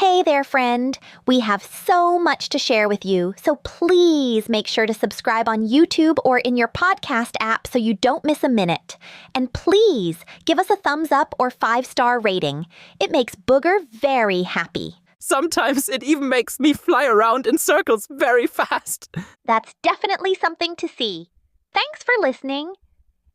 Hey there, friend. We have so much to share with you, so please make sure to subscribe on YouTube or in your podcast app so you don't miss a minute. And please give us a thumbs up or 5-star rating. It makes Booger very happy. Sometimes it even makes me fly around in circles very fast. That's definitely something to see. Thanks for listening.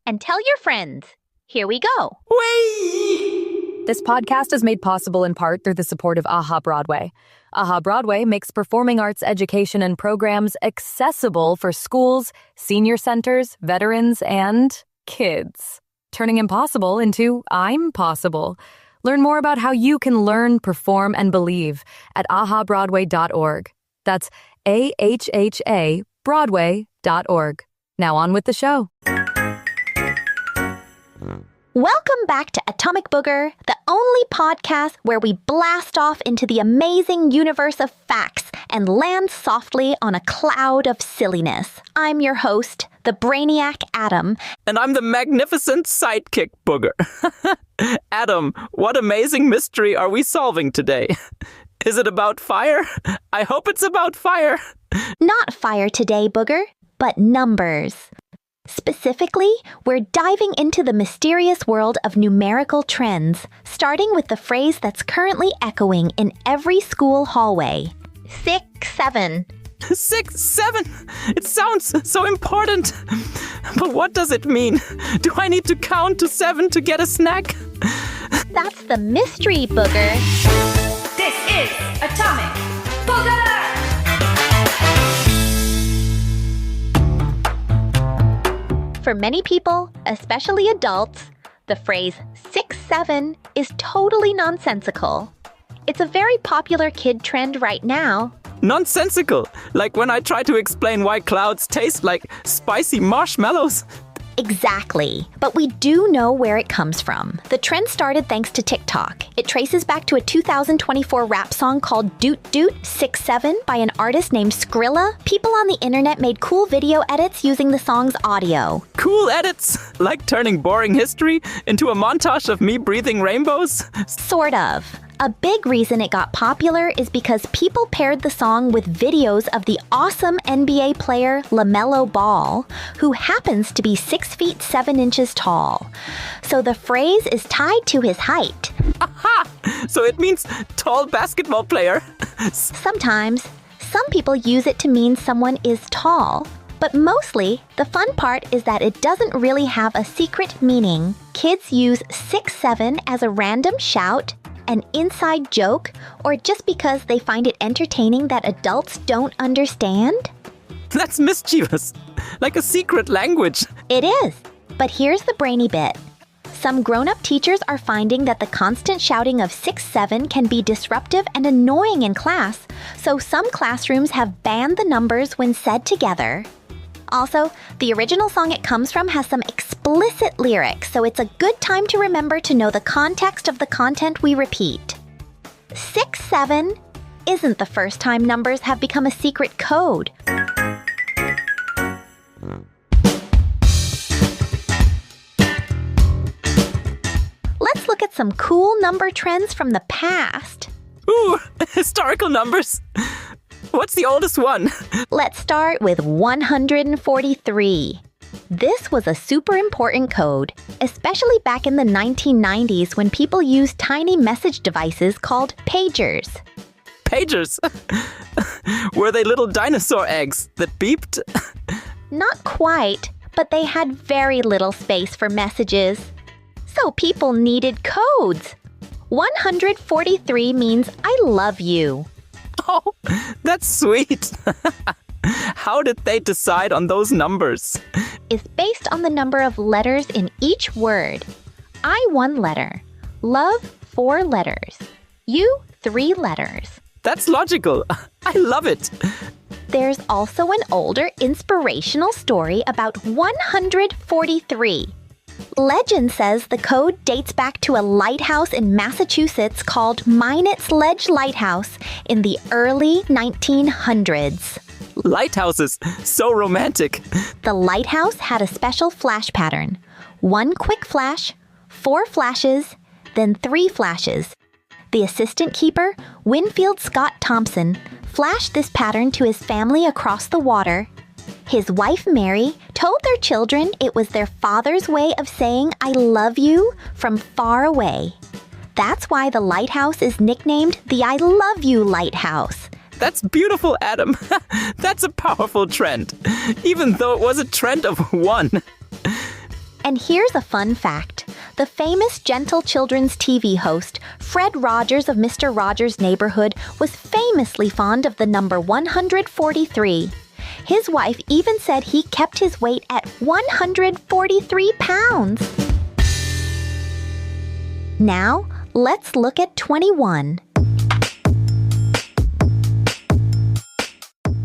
And tell your friends. Here we go. Whee! This podcast is made possible in part through the support of AHA Broadway. AHA Broadway makes performing arts education and programs accessible for schools, senior centers, veterans, and kids. Turning impossible into I'm possible. Learn more about how you can learn, perform, and believe at ahabroadway.org. That's AHHA Broadway.org. Now on with the show. Welcome back to Atomic Booger, the only podcast where we blast off into the amazing universe of facts and land softly on a cloud of silliness. I'm your host, the Brainiac Adam. And I'm the magnificent sidekick Booger. Adam, what amazing mystery are we solving today? Is it about fire? I hope it's about fire. Not fire today, Booger, but numbers. Specifically, we're diving into the mysterious world of numerical trends, starting with the phrase that's currently echoing in every school hallway. 6, 7. 6, 7. It sounds so important. But what does it mean? Do I need to count to 7 to get a snack? That's the mystery, Booger. This is Atomic Booger! For many people, especially adults, the phrase 6, 7 is totally nonsensical. It's a very popular kid trend right now. Nonsensical, like when I try to explain why clouds taste like spicy marshmallows. Exactly. But we do know where it comes from. The trend started thanks to TikTok. It traces back to a 2024 rap song called Doot Doot 6-7 by an artist named Skrilla. People on the internet made cool video edits using the song's audio. Cool edits? Like turning boring history into a montage of me breathing rainbows? Sort of. A big reason it got popular is because people paired the song with videos of the awesome NBA player LaMelo Ball, who happens to be 6 feet 7 inches tall. So the phrase is tied to his height. Aha! So it means tall basketball player. Sometimes, some people use it to mean someone is tall. But mostly, the fun part is that it doesn't really have a secret meaning. Kids use 6-7 as a random shout, an inside joke, or just because they find it entertaining that adults don't understand? That's mischievous. Like a secret language. It is. But here's the brainy bit. Some grown-up teachers are finding that the constant shouting of 6-7 can be disruptive and annoying in class, so some classrooms have banned the numbers when said together. Also, the original song it comes from has some explicit lyrics, so it's a good time to remember to know the context of the content we repeat. 6-7 isn't the first time numbers have become a secret code. Let's look at some cool number trends from the past. Ooh, historical numbers. What's the oldest one? Let's start with 143. This was a super important code, especially back in the 1990s when people used tiny message devices called pagers. Pagers? Were they little dinosaur eggs that beeped? Not quite, but they had very little space for messages. So people needed codes. 143 means I love you. Oh, that's sweet. How did they decide on those numbers? Is based on the number of letters in each word. I 1 letter. Love 4 letters. You 3 letters. That's logical. I love it. There's also an older inspirational story about 143. Legend says the code dates back to a lighthouse in Massachusetts called Minot's Ledge Lighthouse in the early 1900s. Lighthouses, so romantic. The lighthouse had a special flash pattern. 1 quick flash, 4 flashes, then 3 flashes. The assistant keeper, Winfield Scott Thompson, flashed this pattern to his family across the water. His wife, Mary, told their children it was their father's way of saying "I love you" from far away. That's why the lighthouse is nicknamed the I Love You Lighthouse. That's beautiful, Adam. That's a powerful trend, even though it was a trend of one. And here's a fun fact. The famous Gentle Children's TV host, Fred Rogers of Mr. Rogers' Neighborhood, was famously fond of the number 143. His wife even said he kept his weight at 143 pounds. Now, let's look at 21.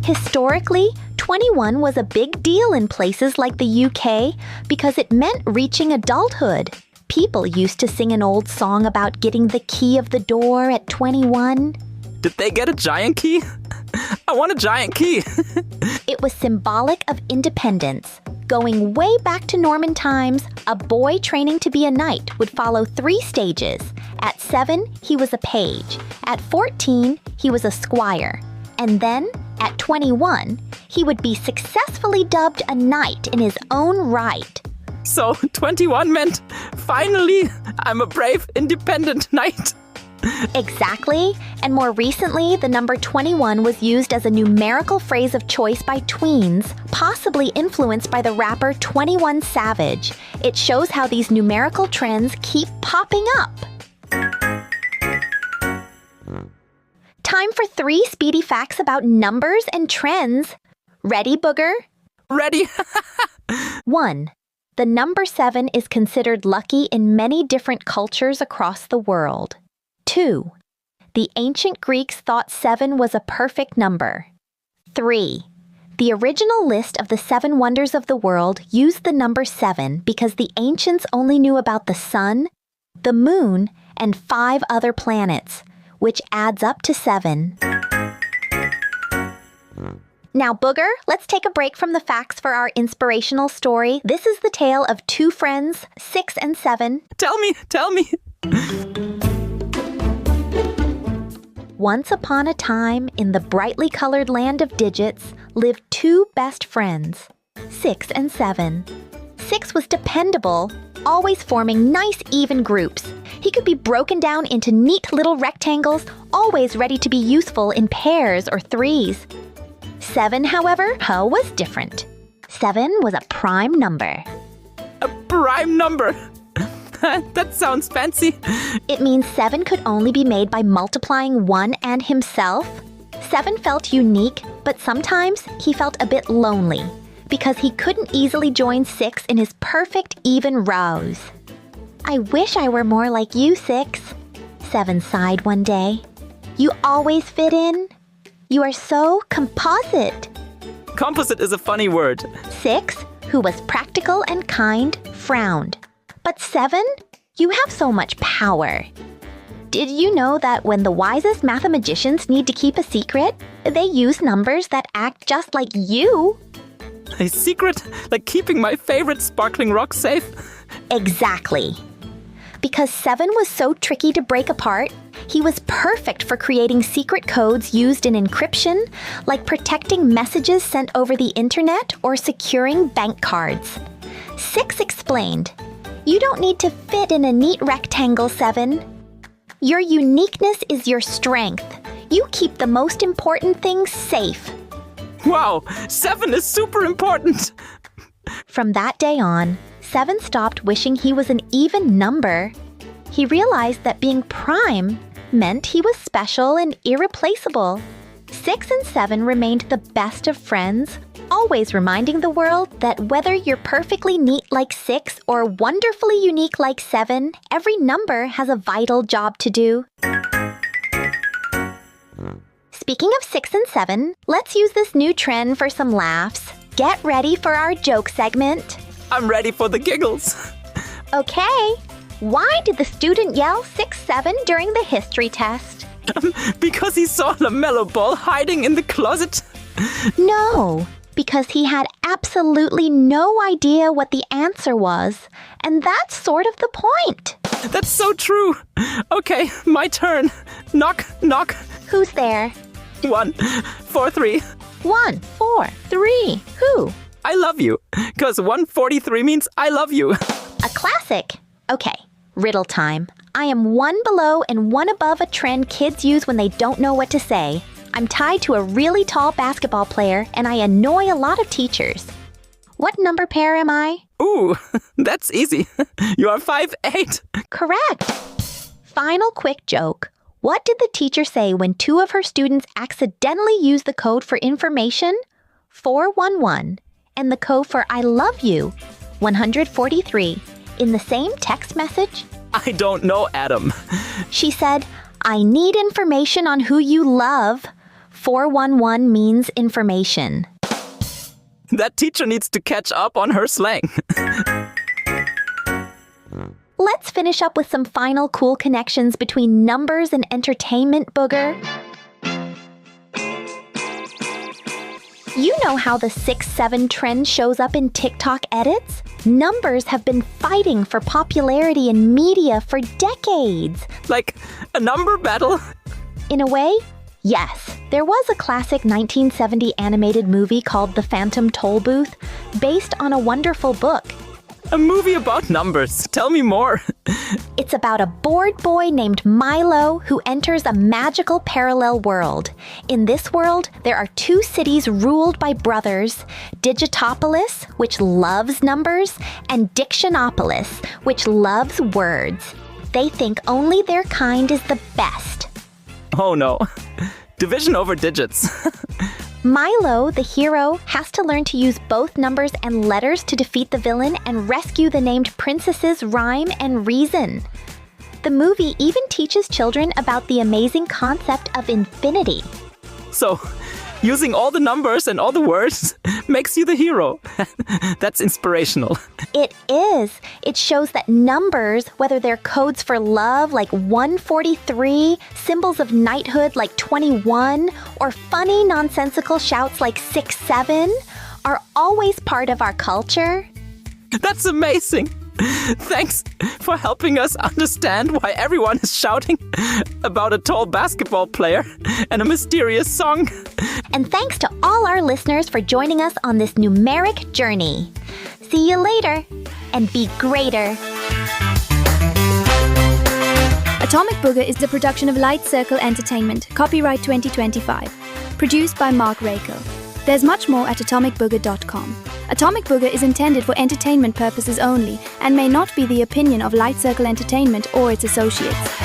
Historically, 21 was a big deal in places like the UK because it meant reaching adulthood. People used to sing an old song about getting the key of the door at 21. Did they get a giant key? I want a giant key. It was symbolic of independence. Going way back to Norman times, a boy training to be a knight would follow 3 stages. At 7, he was a page. At 14, he was a squire. And then, at 21, he would be successfully dubbed a knight in his own right. So 21 meant, finally, I'm a brave, independent knight. Exactly. And more recently, the number 21 was used as a numerical phrase of choice by tweens, possibly influenced by the rapper 21 Savage. It shows how these numerical trends keep popping up. Time for 3 speedy facts about numbers and trends. Ready, Booger? Ready? 1. The number 7 is considered lucky in many different cultures across the world. 2. The ancient Greeks thought 7 was a perfect number. 3. The original list of the 7 wonders of the world used the number 7 because the ancients only knew about the sun, the moon, and 5 other planets, which adds up to 7. Now, Booger, let's take a break from the facts for our inspirational story. This is the tale of 2 friends, 6 and 7. Tell me. Once upon a time, in the brightly colored land of digits, lived 2 best friends, 6 and 7. 6 was dependable, always forming nice even groups. He could be broken down into neat little rectangles, always ready to be useful in pairs or threes. 7, however, was different. 7 was a prime number. A prime number. That sounds fancy. It means 7 could only be made by multiplying 1 and himself. 7 felt unique, but sometimes he felt a bit lonely because he couldn't easily join 6 in his perfect even rows. I wish I were more like you, 6, 7 sighed one day. You always fit in. You are so composite. Composite is a funny word. 6, who was practical and kind, frowned. But 7, you have so much power. Did you know that when the wisest mathematicians need to keep a secret, they use numbers that act just like you? A secret? Like keeping my favorite sparkling rock safe? Exactly. Because 7 was so tricky to break apart, he was perfect for creating secret codes used in encryption, like protecting messages sent over the internet or securing bank cards. 6 explained, "You don't need to fit in a neat rectangle, 7. Your uniqueness is your strength. You keep the most important things safe." Wow, 7 is super important. From that day on, 7 stopped wishing he was an even number. He realized that being prime meant he was special and irreplaceable. 6 and 7 remained the best of friends, always reminding the world that whether you're perfectly neat like 6 or wonderfully unique like 7, every number has a vital job to do. Speaking of 6 and 7, let's use this new trend for some laughs. Get ready for our joke segment. I'm ready for the giggles. Okay. Why did the student yell 6-7 during the history test? Because he saw LaMelo Ball hiding in the closet. No, because he had absolutely no idea what the answer was, and that's sort of the point. That's so true. Okay, my turn. Knock, knock. Who's there? 1, 4, 3. 1, 4, 3. Who? I love you. 'Cause 143 means I love you. A classic. Okay, riddle time. I am one below and one above a trend kids use when they don't know what to say. I'm tied to a really tall basketball player, and I annoy a lot of teachers. What number pair am I? Ooh, that's easy. You are 5'8". Correct. Final quick joke. What did the teacher say when 2 of her students accidentally used the code for information, 411, and the code for I love you, 143, in the same text message? I don't know, Adam. She said, I need information on who you love. 411 means information. That teacher needs to catch up on her slang. Let's finish up with some final cool connections between numbers and entertainment, Booger. You know how the 6-7 trend shows up in TikTok edits? Numbers have been fighting for popularity in media for decades. Like a number battle? In a way, yes. There was a classic 1970 animated movie called The Phantom Toll Booth, based on a wonderful book. A movie about numbers. Tell me more. It's about a bored boy named Milo who enters a magical parallel world. In this world, there are 2 cities ruled by brothers, Digitopolis, which loves numbers, and Dictionopolis, which loves words. They think only their kind is the best. Oh no. Division over digits. Milo, the hero, has to learn to use both numbers and letters to defeat the villain and rescue the named princess's rhyme and reason. The movie even teaches children about the amazing concept of infinity. So, using all the numbers and all the words makes you the hero. That's inspirational. It is. It shows that numbers, whether they're codes for love like 143, symbols of knighthood like 21, or funny nonsensical shouts like 6-7, are always part of our culture. That's amazing. Thanks for helping us understand why everyone is shouting about a tall basketball player and a mysterious song. And thanks to all our listeners for joining us on this numeric journey. See you later, and be greater. Atomic Booger is the production of Light Circle Entertainment, copyright 2025. Produced by Mark Rako. There's much more at atomicbooger.com. Atomic Booger is intended for entertainment purposes only and may not be the opinion of Light Circle Entertainment or its associates.